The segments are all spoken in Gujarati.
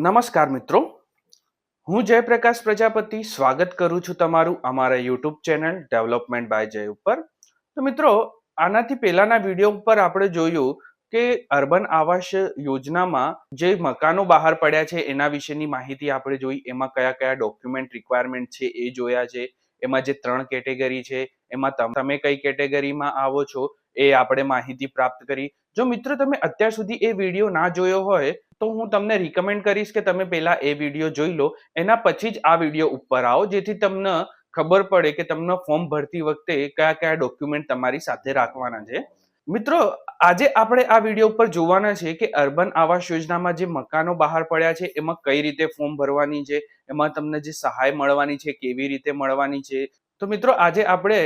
નમસ્કાર મિત્રો, હું જયપ્રકાશ પ્રજાપતિ સ્વાગત કરું છું તમારું અમારા યુટ્યુબ ચેનલ ડેવલપમેન્ટ બાય જય ઉપર. તો મિત્રો, આનાથી પહેલાના વિડીયો ઉપર આપણે જોયું કે અર્બન આવાસ યોજનામાં જે મકાનો બહાર પડ્યા છે એના વિશેની માહિતી આપણે જોઈ. એમાં કયા કયા ડોક્યુમેન્ટ રિક્વાયરમેન્ટ છે એ જોયા છે. એમાં જે 3 કેટેગરી છે એમાં તમે કઈ કેટેગરીમાં આવો છો એ આપણે માહિતી પ્રાપ્ત કરી. જો મિત્રો તમે અત્યાર સુધી એ વિડીયો ના જોયો હોય તો હું તમને રિકમેન્ડ કરીશ કે તમે પહેલા એ વિડીયો જોઈ લો, એના પછી જ આ વિડીયો ઉપર આવો, જેથી તમને ખબર પડે કે તમને ફોર્મ ભરતી વખતે કયા કયા ડોક્યુમેન્ટ તમારી સાથે રાખવાના છે. મિત્રો, આજે આપણે આ વિડીયો ઉપર જોવાના છે કે અર્બન આવાસ યોજનામાં જે મકાનો બહાર પડ્યા છે એમાં કઈ રીતે ફોર્મ ભરવાની છે, એમાં તમને જે સહાય મળવાની છે કેવી રીતે મળવાની છે. તો મિત્રો, આજે આપણે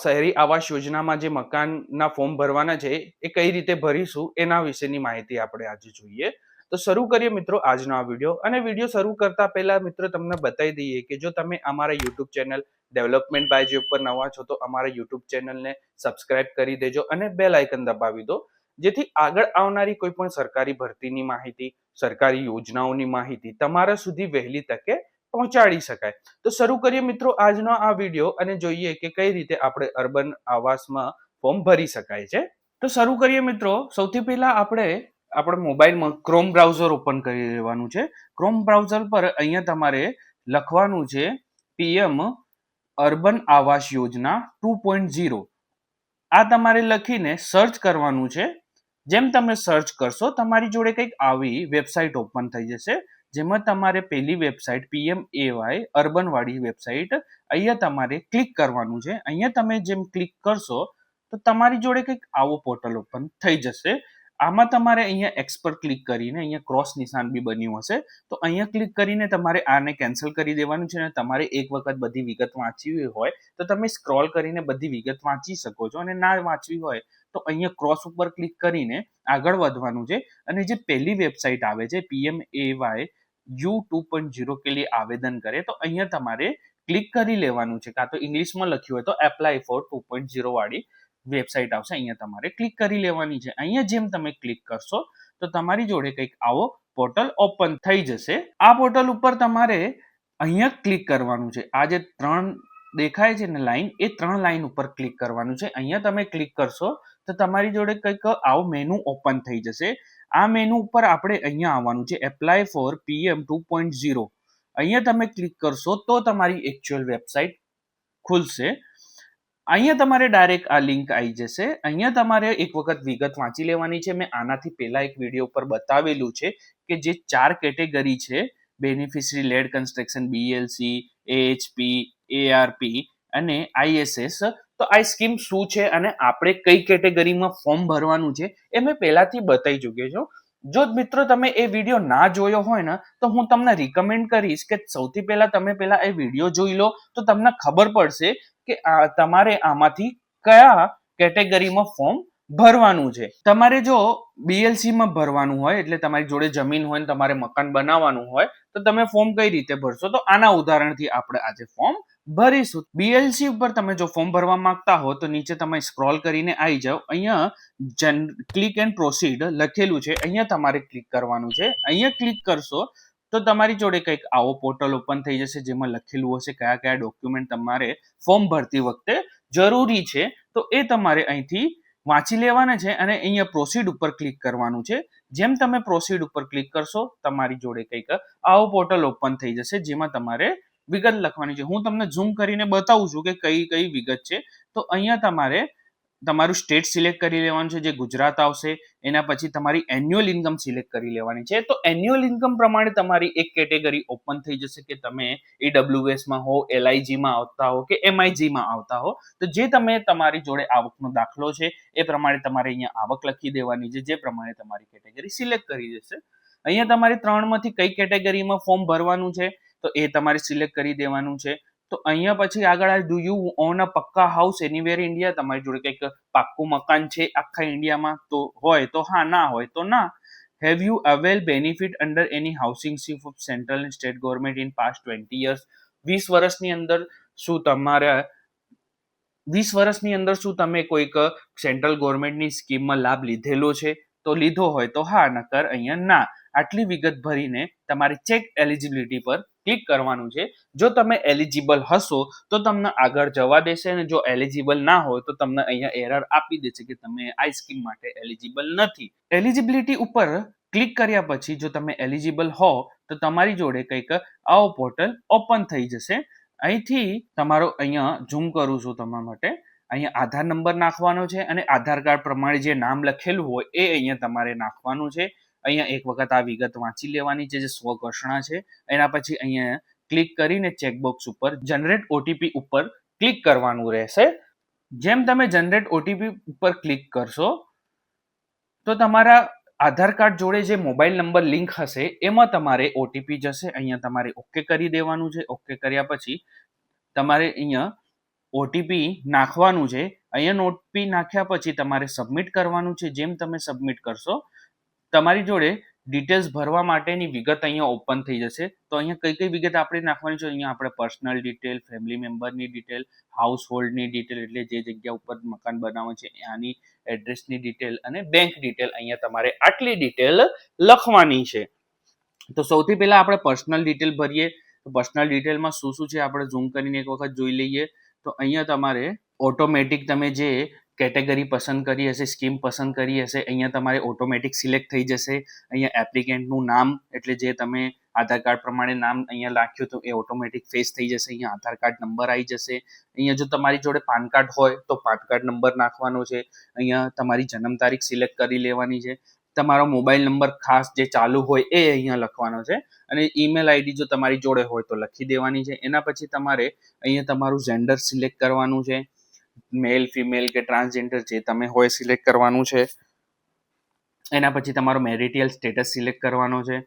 શહેરી આવાસ યોજનામાં જે મકાનના ફોર્મ ભરવાના છે એ કઈ રીતે ભરીશું એના વિશેની માહિતી આપણે આજે જોઈએ. તો શરૂ કરીએ મિત્રો આજનો આ વિડીયો. અને વિડીયો શરૂ કરતા પહેલા મિત્રો તમને બતાવી દઈએ કે જો તમે અમારા યુટ્યુબ ચેનલ ડેવલપમેન્ટ બાય જે ઉપર નવા છો તો અમારા યુટ્યુબ ચેનલને સબસ્ક્રાઇબ કરી દેજો અને બેલ આઇકન દબાવી દો, જેથી આગળ આવનારી કોઈ પણ સરકારી ભરતીની માહિતી, સરકારી યોજનાઓની માહિતી તમારા સુધી વહેલી તકે પહોંચાડી શકાય. તો શરૂ કરીએ મિત્રો આજનો આ વિડીયો અને જોઈએ કે કઈ રીતે આપણે અર્બન આવાસમાં ફોર્મ ભરી શકાય છે. તો શરૂ કરીએ મિત્રો. સૌથી પહેલા આપણે મોબાઈલમાં ક્રોમ બ્રાઉઝર ઓપન કરી લેવાનું છે. ક્રોમ બ્રાઉઝર પર અહીંયા તમારે લખવાનું છે પીએમ અર્બન આવાસ યોજના 2.0. આ તમારે લખીને સર્ચ કરવાનું છે. જેમ તમે સર્ચ કરશો તમારી જોડે કંઈક આવી વેબસાઇટ ઓપન થઈ જશે, જેમાં તમારે પહેલી વેબસાઇટ PMAY અર્બન વાળી વેબસાઇટ, અહીંયા તમારે ક્લિક કરવાનું છે. અહીંયા તમે જેમ ક્લિક કરશો તો તમારી જોડે કંઈક આવો પોર્ટલ ઓપન થઈ જશે. આમાં તમારે અહીંયા એક્સ પર ક્લિક કરીને, અહીંયા ક્રોસ નિશાન બી બન્યું હશે તો અહીંયા ક્લિક કરીને તમારે આને કેન્સલ કરી દેવાનું છે. અને તમારે એક વખત બધી વિગત વાંચવી હોય તો તમે સ્ક્રોલ કરીને બધી વિગત વાંચી શકો છો, અને ના વાંચવી હોય તો અહીંયા ક્રોસ ઉપર ક્લિક કરીને આગળ વધવાનું છે. અને જે પહેલી વેબસાઇટ આવે છે PMAY U 2.0 કે લીએ આવેદન કરે, તો અહીંયા તમારે ક્લિક કરી લેવાનું છે. કાં તો ઇંગ્લિશમાં લખ્યું હોય તો એપ્લાય ફોર 2.0 વાળી વેબસાઇટ આવશે, અહીંયા તમારે ક્લિક કરી લેવાની છે. અહીંયા જેમ તમે ક્લિક કરશો તો તમારી જોડે કંઈક આવો પોર્ટલ ઓપન થઈ જશે. આ પોર્ટલ ઉપર તમારે અહીંયા ક્લિક કરવાનું છે. આ જે 3 દેખાય છે ને લાઈન, એ 3 લાઈન ઉપર ક્લિક કરવાનું છે. અહીંયા તમે ક્લિક કરશો તો તમારી જોડે કંઈક આવો મેનુ ઓપન થઈ જશે. આ મેનુ ઉપર આપણે અહીંયા આવવાનું છે એપ્લાય ફોર PM 2.0. અહીંયા તમે ક્લિક કરશો તો તમારી એકચ્યુઅલ વેબસાઇટ ખુલશે. અહીંયા તમારે ડાયરેક્ટ આ લિંક આવી જશે. અહીંયા તમારે એક વખત વિગત વાંચી લેવાની છે. મેં આનાથી પહેલા એક વિડીયો ઉપર બતાવેલું છે કે જે 4 કેટેગરી છે, beneficiary lead construction, BLC, AHP, ARP અને ISS. તો આ સ્કીમ શું છે અને આપણે કઈ કેટેગરીમાં ફોર્મ ભરવાનું છે એ મેં પહેલાથી બતાવી ચૂક્યો છું. જો મિત્રો તમે એ વિડીયો ના જોયો હોય ને તો હું તમને રિકમેન્ડ કરીશ કે સૌથી પહેલા તમે પહેલા એ વિડીયો જોઈ લો, તો તમને ખબર પડશે કે તમારે આમાંથી કયા કેટેગરીમાં ફોર્મ ભરવાનું છે. તમારે જો BLC માં ભરવાનું હોય, એટલે તમારી જોડે જમીન હોય ને તમારે મકાન બનાવવાનું હોય, તો તમે ફોર્મ કઈ રીતે ભરશો, તો આના ઉદાહરણથી આપણે આજે ફોર્મ ભરીશું. BLC ઉપર તમે જો ફોર્મ ભરવા માંગતા હો તો નીચે તમે સ્ક્રોલ કરીને આવી જાઓ. અહીંયા ક્લિક એન્ડ પ્રોસીડ લખેલું છે, અહીંયા તમારે ક્લિક કરવાનું છે. અહીંયા ક્લિક કરશો તો તમારી જોડે કંઈક આવો પોર્ટલ ઓપન થઈ જશે, જેમાં લખેલું હશે કયા કયા ડોક્યુમેન્ટ તમારે ફોર્મ ભરતી વખતે જરૂરી છે. તો એ તમારે અહીંથી વાંચી લેવાના છે અને અહીંયા પ્રોસીડ ઉપર ક્લિક કરવાનું છે. જેમ તમે પ્રોસીડ ઉપર ક્લિક કરશો તમારી જોડે કંઈક આવો પોર્ટલ ઓપન થઈ જશે, જેમાં તમારે વિગત લખવાની છે. હું તમને ઝૂમ કરીને બતાવું છું કે કઈ કઈ વિગત છે. તો અહીંયા તમારે તમારું સ્ટેટ સિલેક્ટ કરી લેવાનું છે, જે ગુજરાત આવશે. એના પછી તમારી એન્યુઅલ ઇન્કમ સિલેક્ટ કરી લેવાની છે. તો એન્યુઅલ ઇન્કમ પ્રમાણે તમારી એક કેટેગરી ઓપન થઈ જશે કે તમે EWS માં હો, LIG માં આવતા હો કે MIG માં આવતા હો. તો જે તમે તમારી જોડે આવકનો દાખલો છે એ પ્રમાણે તમારે અહીંયા આવક લખી દેવાની છે, જે પ્રમાણે તમારી કેટેગરી સિલેક્ટ કરી દેશે. અહીંયા તમારે 3 માંથી કઈ કેટેગરીમાં ફોર્મ ભરવાનું છે તો એ તમારે સિલેક્ટ કરી દેવાનું છે. તો અહીંયા પછી આગળ do you own a pucca house anywhere India, તમારી જોડે કંઈક પાક્કું મકાન છે આખા ઇન્ડિયામાં તો હોય તો હા, ના હોય તો ના. Have you avail benefit under any housing scheme of central and state government in past 20 years. 20 વર્ષની અંદર શું તમારા 20 વર્ષની અંદર શું તમે કોઈક સેન્ટ્રલ ગવર્મેન્ટની સ્કીમમાં લાભ લીધેલો છે? તો લીધો હોય તો હા, નકર અહીંયા ના. આટલી વિગત ભરીને તમારે ચેક એલિજિબિલિટી પર ક્લિક કરવાનું છે. જો તમે એલિજિબલ હશો તો તમને આગળ જવા દેશે, અને જો એલિજિબલ ના હોય તો તમને અહીંયા એરર આપી દેશે કે તમે આ સ્કીમ માટે એલિજિબલ નથી. એલિજિબિલિટી ઉપર ક્લિક કર્યા પછી જો તમે એલિજિબલ હો તો તમારી જોડે કંઈક આવો પોર્ટલ ઓપન થઈ જશે. અહીંથી તમારો અહીંયા ઝૂમ કરું છું તમારા માટે. અહીંયા આધાર નંબર નાખવાનો છે અને આધાર કાર્ડ પ્રમાણે જે નામ લખેલું હોય એ અહીંયા તમારે નાખવાનું છે. અહીંયા એક વખત આ વિગત વાંચી લેવાની છે જે સ્વઘોષણા છે. એના પછી અહીંયા ક્લિક કરીને ચેકબોક્સ ઉપર જનરેટ ઓટીપી ઉપર ક્લિક કરવાનું રહેશે. જેમ તમે જનરેટ ઓટીપી ઉપર ક્લિક કરશો તો તમારા આધાર કાર્ડ જોડે જે મોબાઈલ નંબર લિંક હશે એમાં તમારે ઓટીપી જશે. અહીંયા તમારે ઓકે કરી દેવાનું છે. ઓકે કર્યા પછી તમારે અહીંયા ઓટીપી નાખવાનું છે. અહીંયા ઓટીપી નાખ્યા પછી તમારે સબમિટ કરવાનું છે. જેમ તમે સબમિટ કરશો તમારી જોડે ડિટેલ્સ ભરવા માટેની વિગત અહીંયા ઓપન થઈ જશે. તો અહીંયા કઈ કઈ વિગત આપણે નાખવાની છે? અહીંયા આપણે પર્સનલ ડિટેલ, ફેમિલી મેમ્બરની ડિટેલ, હાઉસ હોલ્ડની ડિટેલ એટલે જે જગ્યા ઉપર મકાન બનાવવાનું છે ત્યાંની એડ્રેસની ડિટેલ અને બેંક ડિટેલ. અહીંયા તમારે આટલી ડિટેલ લખવાની છે. તો સૌથી પહેલા આપણે પર્સનલ ડિટેલ ભરીએ. તો પર્સનલ ડિટેલમાં શું શું છે આપણે ઝૂમ કરીને એક વખત જોઈ લઈએ. તો અહીંયા તમારે ઓટોમેટિક તમે જે કેટેગરી પસંદ કરી હશે, સ્કીમ પસંદ કરી હશે, અહીંયા તમારે ઓટોમેટિક સિલેક્ટ થઈ જશે. અહીંયા એપ્લિકેન્ટનું નામ એટલે જે તમે આધાર કાર્ડ પ્રમાણે નામ અહીંયા લખ્યું તો એ ઓટોમેટિક ફેસ થઈ જશે. અહીંયા આધાર કાર્ડ નંબર આવી જશે. અહીંયા જો તમારી જોડે પાન કાર્ડ હોય તો પાન કાર્ડ નંબર નાખવાનો છે. અહીંયા તમારી જન્મ તારીખ સિલેક્ટ કરી લેવાની છે. તમારો મોબાઈલ નંબર ખાસ જે ચાલુ હોય એ અહીંયા લખવાનો છે. અને ઈમેલ આઈડી જો તમારી જોડે હોય તો લખી દેવાની છે. એના પછી તમારે અહીંયા તમારું જેન્ડર સિલેક્ટ કરવાનું છે. મેલ, ફિમેલ કે ટ્રાન્સજેન્ડર જે તમે હોય સિલેક્ટ કરવાનું છે. એના પછી તમારો મેરિટિયલ સ્ટેટસ સિલેક્ટ કરવાનો છે.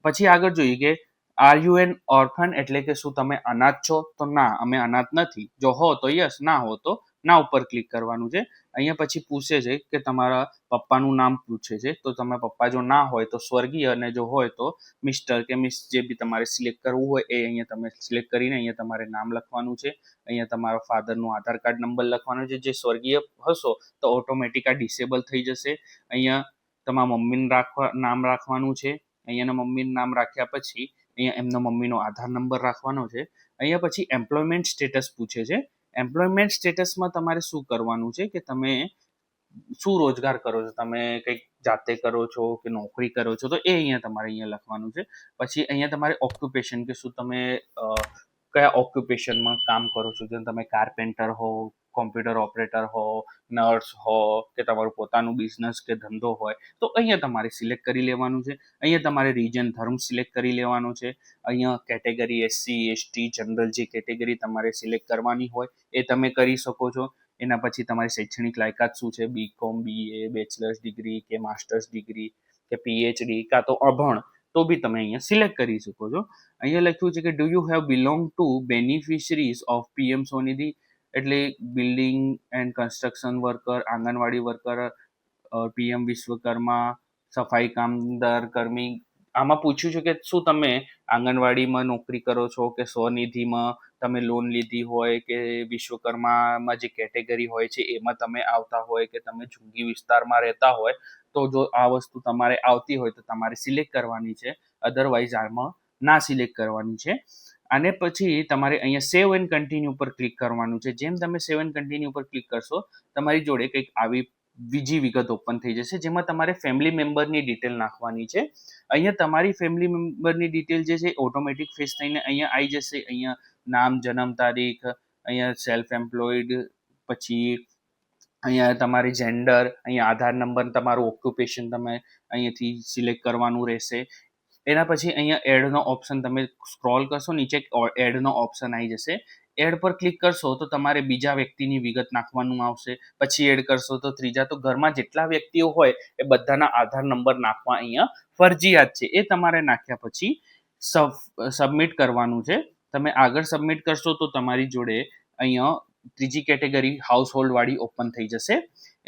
પછી આગળ જોઈએ કે આર યુ એન ઓર્ફન એટલે કે શું તમે અનાથ છો? તો ના, અમે અનાથ નથી. જો હો તો યસ, ના હો તો ના ઉપર ક્લિક કરવાનું છે. અહીંયા પછી પૂછે છે કે તમારા પપ્પાનું નામ પૂછે છે. તો તમે પપ્પા જો ના હોય તો સ્વર્ગીય, અને જો હોય તો મિસ્ટર કે મિસ જે બી તમારે સિલેક્ટ કરવું હોય એ અહીંયા તમે સિલેક્ટ કરીને અહીંયા તમારે નામ લખવાનું છે. અહીંયા તમારા ફાધરનું આધાર કાર્ડ નંબર લખવાનો છે. જે સ્વર્ગીય હશો તો ઓટોમેટિક આ ડિસેબલ થઈ જશે. અહીંયા તમારા મમ્મીનું નામ રાખવાનું છે. અહીંયાના મમ્મીનું નામ રાખ્યા પછી અહીંયા એમનો મમ્મીનો આધાર નંબર રાખવાનો છે. અહીંયા પછી એમ્પ્લોયમેન્ટ સ્ટેટસ પૂછે છે. એમ્પ્લોયમેન્ટ સ્ટેટસમાં તમારે શું કરવાનું છે કે તમે શું રોજગાર કરો છો, તમે કંઈક જાતે કરો છો કે નોકરી કરો છો, તો એ અહીંયા તમારે અહીંયા લખવાનું છે. પછી અહીંયા તમારે ઓક્યુપેશન કે શું તમે કયા ઓક્યુપેશનમાં કામ કરો છો. જેમ તમે કાર્પેન્ટર હો, કોમ્પ્યુટર ઓપરેટર હો, નર્સ હો કે તમારું પોતાનું બિઝનેસ કે ધંધો હોય તો અહીંયા તમારે સિલેક્ટ કરી લેવાનું છે. અહીંયા તમારે રિજન, ધર્મ સિલેક્ટ કરી લેવાનો છે. અહીંયા કેટેગરી એસસી, એસટી, જનરલ જે કેટેગરી તમારે સિલેક્ટ કરવાની હોય એ તમે કરી શકો છો. એના પછી તમારી શૈક્ષણિક લાયકાત શું છે, બીકોમ, બીએ, બેચલર્સ ડિગ્રી કે માસ્ટર્સ ડિગ્રી કે પીએચડી કાં તો અભણ, તો બી તમે અહીંયા સિલેક્ટ કરી શકો છો. અહીંયા લખ્યું છે કે do you have belong to beneficiaries of PM Svanidhi એટલે building and construction worker, anganwadi worker, PM Vishwakarma, સફાઈ કામદાર કર્મી. આમાં પૂછ્યું છે કે શું તમે આંગણવાડીમાં નોકરી કરો છો કે સ્વનિધિમાં તમે લોન લીધી હોય કે વિશ્વકર્મામાં જે કેટેગરી હોય છે એમાં તમે આવતા હોય કે તમે ઝુંગી વિસ્તારમાં રહેતા હોય, તો જો આ વસ્તુ તમારે આવતી હોય તો તમારે સિલેક્ટ કરવાની છે. અધરવાઇઝ આમાં ના સિલેક્ટ કરવાની છે. અને પછી તમારે અહીંયા સેવ એન્ડ કન્ટિન્યુ પર ક્લિક કરવાનું છે. જેમ તમે સેવ એન્ડ કન્ટિન્યુ પર ક્લિક કરશો તમારી જોડે કંઈક આવી બીજી વિગત ઓપન થઈ જશે જેમાં તમારે ફેમિલી મેમ્બરની ડિટેલ નાખવાની છે. અહીંયા તમારી ફેમિલી મેમ્બરની ડિટેલ જે છે ઓટોમેટિક ફેસ થઈને અહીંયા આવી જશે. અહીંયા નામ, જન્મ તારીખ, અહીંયા સેલ્ફ એમ્પ્લોયડ, પછી અહીંયા તમારી જેન્ડર, અહીંયા આધાર નંબર, તમારું ઓક્યુપેશન તમે અહીંયાથી સિલેક્ટ કરવાનું રહેશે. એના પછી અહીંયા એડનો ઓપ્શન તમે સ્ક્રોલ કરશો નીચે એડનો ઓપ્શન આવી જશે. એડ પર ક્લિક કરશો તો તમારે બીજા વ્યક્તિની વિગત નાખવાનું આવશે. પછી એડ કરશો તો ત્રીજા. તો ઘરમાં જેટલા વ્યક્તિઓ હોય એ બધાના આધાર નંબર નાખવા અહીંયા ફરજિયાત છે. એ તમારે નાખ્યા પછી સબમિટ કરવાનું છે. તમે આગળ સબમિટ કરશો તો તમારી જોડે અહીંયા ત્રીજી કેટેગરી હાઉસ હોલ્ડ વાળી ઓપન થઈ જશે.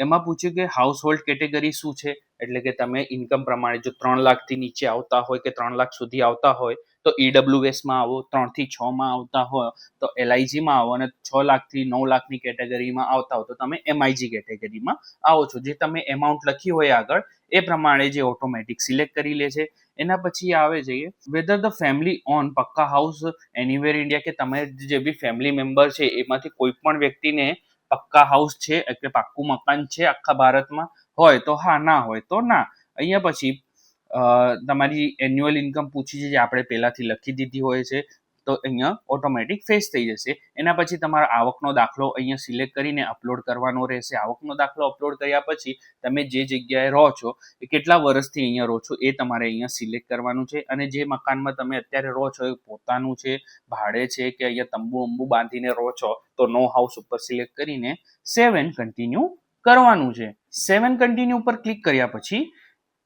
એમાં પૂછ્યું કે હાઉસ હોલ્ડ કેટેગરી શું છે, એટલે કે તમે ઇન્કમ પ્રમાણે જો 3 લાખથી નીચે આવતા હોય કે 3 લાખ સુધી આવતા હોય તો ઈડબ્લ્યુએસમાં આવો, 3 થી 6 માં આવતા હોય તો એલઆઈજીમાં આવો, અને 6 લાખથી 9 લાખની કેટેગરીમાં આવતા હોય તો તમે એમઆઈજી કેટેગરીમાં આવો છો. જે તમે એમાઉન્ટ લખી હોય આગળ એ પ્રમાણે જે ઓટોમેટિક સિલેક્ટ કરી લે છે. એના પછી આવે છે whether the family own pucca house anywhere India, કે તમે જે બી ફેમિલી મેમ્બર છે એમાંથી કોઈ પણ વ્યક્તિને પક્કા હાઉસ છે એટલે પાક્કું મકાન છે આખા ભારતમાં હોય તો હા, ના હોય તો ના. અહીંયા પછી તમારી એન્યુઅલ ઇન્કમ પૂછી છે જે આપણે પહેલાથી લખી દીધી હોય છે તો અહીંયા ઓટોમેટિક ફેચ થઈ જશે. એના પછી તમારા આવકનો દાખલો અહીંયા સિલેક્ટ કરીને અપલોડ કરવાનો રહેશે. આવકનો દાખલો અપલોડ કર્યા પછી તમે જે જગ્યાએ રહો છો એ કેટલા વર્ષથી અહીંયા રહો છો એ તમારે અહીંયા સિલેક્ટ કરવાનું છે. અને જે મકાનમાં તમે અત્યારે રહો છો એ પોતાનું છે, ભાડે છે, કે અહીંયા તંબુ બાંધીને રહો છો તો નો હાઉસ ઉપર સિલેક્ટ કરીને સેવ એન્ડ કન્ટિન્યુ કરવાનું છે. સેવ એન્ડ કન્ટિન્યુ ઉપર ક્લિક કર્યા પછી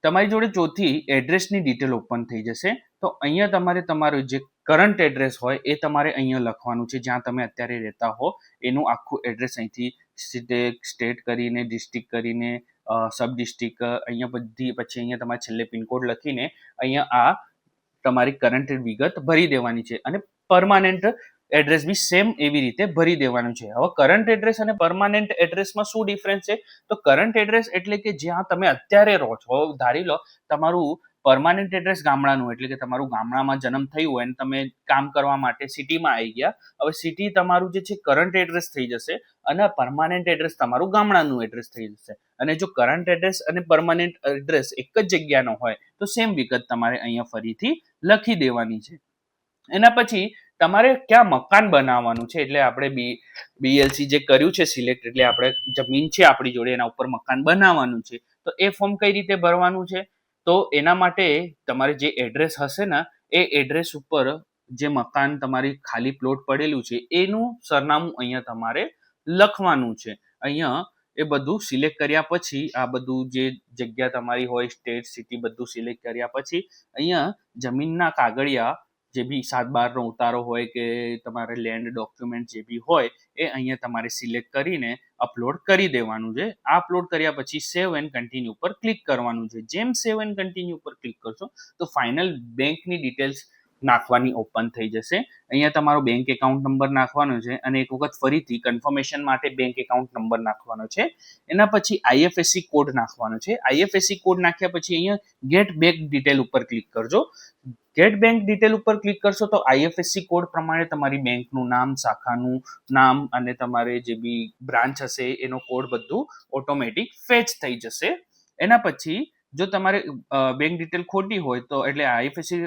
તમારી જોડે ચોથી એડ્રેસની ડિટેલ ઓપન થઈ જશે. તો અહીંયા તમારે તમારું જે કરંટ એડ્રેસ હોય એ તમારે અહીંયા લખવાનું છે, જ્યાં તમે અત્યારે રહેતા હો એનું આખું એડ્રેસ અહીંથી સ્ટેટ કરીને, ડિસ્ટ્રિક્ટ કરીને, સબ ડિસ્ટ્રિક્ટ, અહીંયા બધી, પછી અહીંયા તમારે છેલ્લે પિનકોડ લખીને અહીંયા આ તમારી કરંટ વિગત ભરી દેવાની છે. અને પરમાનન્ટ એડ્રેસ બી સેમ એવી રીતે ભરી દેવાનું છે. હવે કરંટ એડ્રેસ અને પરમાનન્ટ એડ્રેસમાં શું ડિફરન્સ છે? તો કરંટ એડ્રેસ એટલે કે જ્યાં તમે અત્યારે રહો છો. ધારી લો તમારું પરમાનન્ટ એડ્રેસ ગામડાનું, એટલે કે તમારું ગામડામાં જન્મ થયું હોય અને તમે કામ કરવા માટે સિટીમાં આવી ગયા. હવે સિટી તમારું જે છે કરંટ એડ્રેસ થઈ જશે અને પરમાનન્ટ એડ્રેસ તમારું ગામડાનું એડ્રેસ થઈ જશે. અને જો કરંટ એડ્રેસ અને પરમાનન્ટ એડ્રેસ એક જ જગ્યાનો હોય તો સેમ વિગત તમારે અહીંયા ફરીથી લખી દેવાની છે. એના પછી તમારે ક્યાં મકાન બનાવવાનું છે, એટલે આપણે બીએલસી જે કર્યું છે સિલેક્ટ, એટલે આપણે જમીન છે આપણી જોડે એના ઉપર મકાન બનાવવાનું છે. તો એ ફોર્મ કઈ રીતે ભરવાનું છે? તો એના માટે તમારે જે એડ્રેસ હશે ને એ એડ્રેસ ઉપર જે મકાન તમારી ખાલી પ્લોટ પડેલું છે એનું સરનામું અહીંયા તમારે લખવાનું છે. અહીંયા એ બધું સિલેક્ટ કર્યા પછી આ બધું જે જગ્યા તમારી હોય, સ્ટેટ, સિટી, બધું સિલેક્ટ કર્યા પછી અહીંયા જમીનના કાગળિયા જે બી 7/12નો ઉતારો હોય કે તમારે લેન્ડ ડોક્યુમેન્ટ જે બી હોય એ અહીંયા તમારે સિલેક્ટ કરીને અપલોડ કરી દેવાનું છે. આ અપલોડ કર્યા પછી સેવ એન્ડ કન્ટિન્યુ પર ક્લિક કરવાનું છે. જેમ સેવ એન્ડ કન્ટિન્યુ પર ક્લિક કરશો તો ફાઇનલ બેંકની ડિટેલ્સ નાખવાની ઓપન થઈ જશે. અહીંયા તમારો બેંક એકાઉન્ટ નંબર નાખવાનો છે અને એક વખત ફરીથી કન્ફર્મેશન માટે બેંક એકાઉન્ટ નંબર નાખવાનો છે. એના પછી આઈએફએસસી કોડ નાખવાનો છે. આઈએફએસસી કોડ નાખ્યા પછી અહીંયા ગેટ બેંક ડિટેલ ઉપર ક્લિક કરજો. ગેટ બેંક ડિટેલ ઉપર ક્લિક કરશો તો આઈએફએસસી કોડ પ્રમાણે તમારી બેંકનું નામ, શાખાનું નામ અને તમારે જે બી બ્રાન્ચ હશે એનો કોડ બધું ઓટોમેટિક ફેચ થઈ જશે. એના પછી જો તમારે બેંક ડિટેલ ખોટી હોય તો, એટલે આઈએફએસસી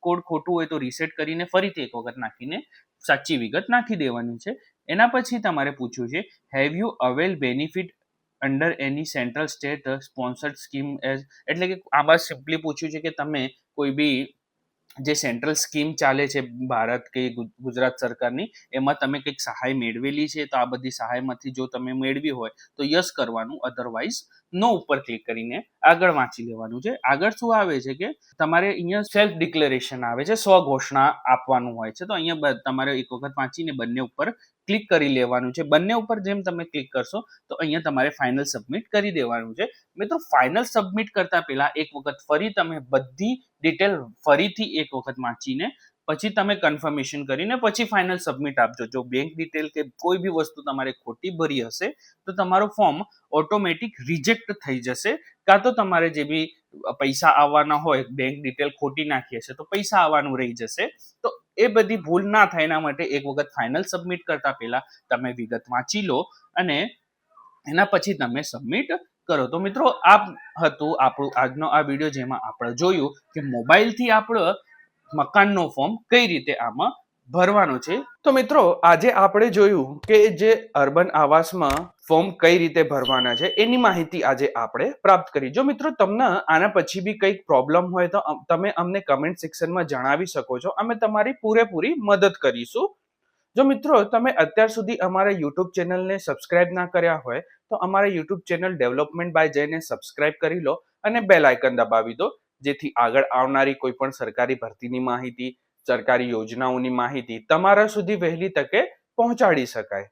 કોડ ખોટું હોય તો રીસેટ કરીને ફરીથી એક વખત નાખીને સાચી વિગત નાખી દેવાની છે. એના પછી તમારે પૂછ્યું છે have you avail benefit under any central state sponsored scheme as, એટલે કે આમાં સિમ્પલી પૂછ્યું છે કે તમે કોઈ બી જે સેન્ટ્રલ સ્કીમ ચાલે છે ભારત કે ગુજરાત સરકારની એમાં તમે કંઈક સહાય મેળવેલી છે તો આ બધી સહાયમાંથી જો તમે મેળવી હોય તો યસ કરવાનું, અધરવાઇઝ નો ઉપર ક્લિક કરીને આગળ વાંચી લેવાનું છે. આગળ શું આવે છે કે તમારે અહીંયા સેલ્ફ ડિક્લેરેશન આવે છે, સ્વઘોષણા આપવાનું હોય છે. તો અહીંયા તમારે એક વખત વાંચીને બંને ઉપર ક્લિક કરી લેવાનું છે. બંને ઉપર જેમ તમે ક્લિક કરશો તો અહીંયા તમારે ફાઇનલ સબમિટ કરી દેવાનું છે. મિત્રો ફાઇનલ સબમિટ કરતા પહેલા એક વખત ફરી તમે બધી ડિટેલ ફરીથી એક વખત વાંચીને પછી તમે કન્ફર્મેશન કરીને પછી ફાઇનલ સબમિટ આપજો. જો બેંક ડિટેલ કે કોઈ બી વસ્તુ તમારે ખોટી ભરી હશે તો તમારું ફોર્મ ઓટોમેટિક રિજેક્ટ થઈ જશે, કાં તો તમારે જે બી પૈસા આવવાના હોય, બેંક ડિટેલ ખોટી નાખી હશે તો પૈસા આવવાનું રહી જશે. તો એ બધી ભૂલ ના થાય એના માટે એક વખત ફાઇનલ સબમિટ કરતા પહેલા તમે વિગત વાંચી લો અને એના પછી તમે સબમિટ કરો. તો મિત્રો આ હતું આપણું આજનો આ વિડીયો, જેમાં આપણે જોયું કે મોબાઈલથી આપણે મકાનનો ફોર્મ કઈ રીતે આમાં ભરવાનો છે. તો મિત્રો આજે આપણે જોયું કે જે અર્બન આવાસમાં ફોર્મ કઈ રીતે ભરવાના છે એની માહિતી આજે આપણે પ્રાપ્ત કરી. જો મિત્રો તમને આના પછી બી કંઈક પ્રોબ્લેમ હોય તો તમે અમને કમેન્ટ સેક્શનમાં જણાવી શકો છો. અમે તમારી પૂરેપૂરી મદદ કરીશું. જો મિત્રો તમે અત્યાર સુધી અમારા યુટ્યુબ ચેનલને સબસ્ક્રાઇબ ના કર્યા હોય તો અમારા યુટ્યુબ ચેનલ ડેવલપમેન્ટ બાય જયને સબસ્ક્રાઇબ કરી લો અને બેલ આઇકન દબાવી દો, જેથી આગળ આવનારી કોઈ પણ સરકારી ભરતીની માહિતી, સરકારી યોજનાઓની માહિતી તમારા સુધી વહેલી તકે પહોંચાડી શકાય.